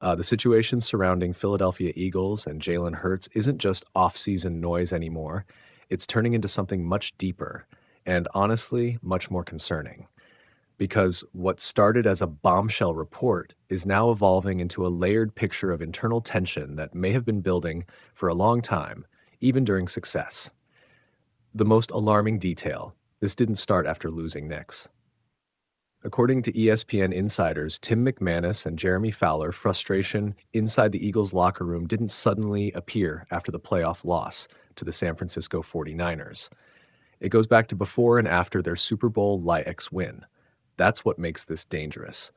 The situation surrounding Philadelphia Eagles and Jalen Hurts isn't just off-season noise anymore. It's turning into something much deeper and honestly, much more concerning. Because what started as a bombshell report is now evolving into a layered picture of internal tension that may have been building for a long time, even during success. The most alarming detail: this didn't start after losing Knicks. According to ESPN insiders Tim McManus and Jeremy Fowler, frustration inside the Eagles' locker room didn't suddenly appear after the playoff loss to the San Francisco 49ers. It goes back to before and after their Super Bowl LIX win. That's what makes this dangerous.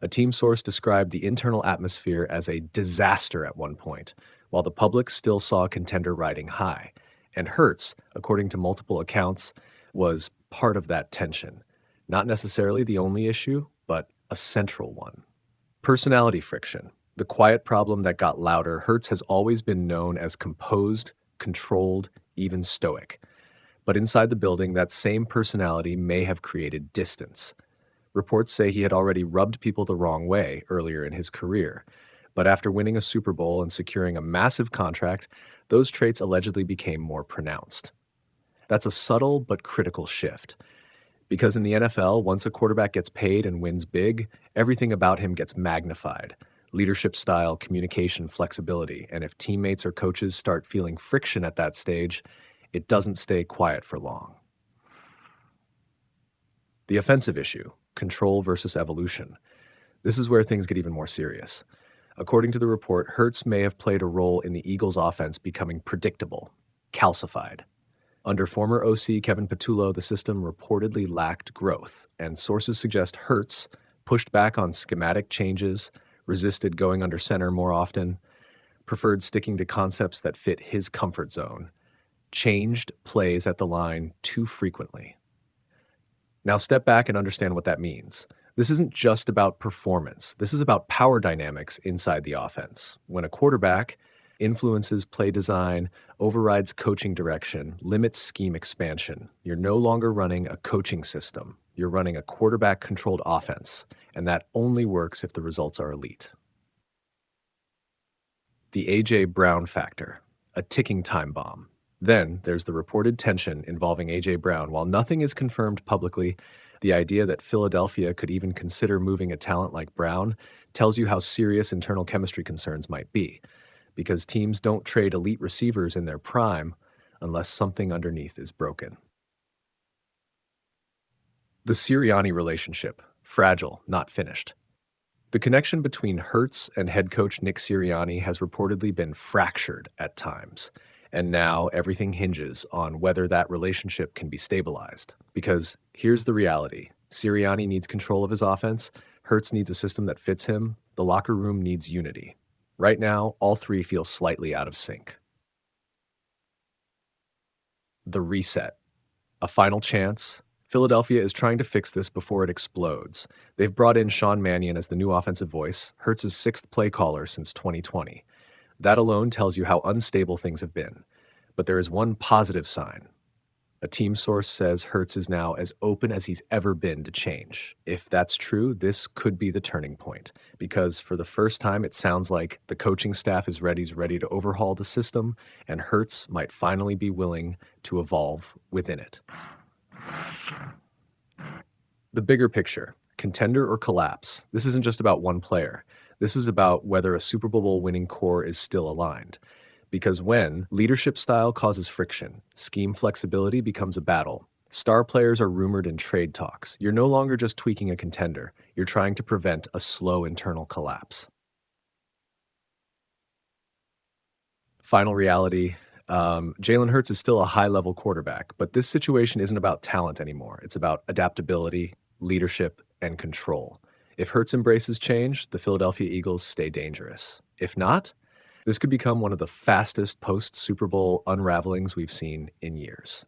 A team source described the internal atmosphere as a disaster at one point, while the public still saw a contender riding high. And Hurts, according to multiple accounts, was part of that tension. Not necessarily the only issue, but a central one. Personality friction. The quiet problem that got louder. Hurts has always been known as composed, controlled, even stoic. But inside the building, that same personality may have created distance. Reports say he had already rubbed people the wrong way earlier in his career. But after winning a Super Bowl and securing a massive contract, those traits allegedly became more pronounced. That's a subtle but critical shift. Because in the NFL, once a quarterback gets paid and wins big, everything about him gets magnified. Leadership style, communication, flexibility. And if teammates or coaches start feeling friction at that stage, it doesn't stay quiet for long. The offensive issue: control versus evolution. This is where things get even more serious. According to the report, Hurts may have played a role in the Eagles' offense becoming predictable, calcified. Under former OC Kevin Patullo, the system reportedly lacked growth, and sources suggest Hurts pushed back on schematic changes, resisted going under center more often, preferred sticking to concepts that fit his comfort zone, changed plays at the line too frequently. Now step back and understand what that means. This isn't just about performance. This is about power dynamics inside the offense. When a quarterback influences play design, overrides coaching direction, limits scheme expansion, you're no longer running a coaching system. You're running a quarterback-controlled offense, and that only works if the results are elite. The A.J. Brown factor, a ticking time bomb. Then there's the reported tension involving A.J. Brown. While nothing is confirmed publicly, the idea that Philadelphia could even consider moving a talent like Brown tells you how serious internal chemistry concerns might be, because teams don't trade elite receivers in their prime unless something underneath is broken. The Sirianni relationship: fragile, not finished. The connection between Hurts and head coach Nick Sirianni has reportedly been fractured at times. And now everything hinges on whether that relationship can be stabilized. Because here's the reality: Sirianni needs control of his offense, Hurts needs a system that fits him, the locker room needs unity. Right now, all three feel slightly out of sync. The reset. A final chance. Philadelphia is trying to fix this before it explodes. They've brought in Sean Mannion as the new offensive voice, Hurts' sixth play caller since 2020. That alone tells you how unstable things have been. But there is one positive sign. A team source says Hurts is now as open as he's ever been to change. If that's true, this could be the turning point, because for the first time, it sounds like the coaching staff is ready to overhaul the system, and Hurts might finally be willing to evolve within it. The bigger picture: contender or collapse. This isn't just about one player. This is about whether a Super Bowl winning core is still aligned. Because when leadership style causes friction, scheme flexibility becomes a battle. Star players are rumored in trade talks. You're no longer just tweaking a contender. You're trying to prevent a slow internal collapse. Final reality: Jalen Hurts is still a high-level quarterback, but this situation isn't about talent anymore. It's about adaptability, leadership, and control. If Hurts embraces change, the Philadelphia Eagles stay dangerous. If not, this could become one of the fastest post-Super Bowl unravelings we've seen in years.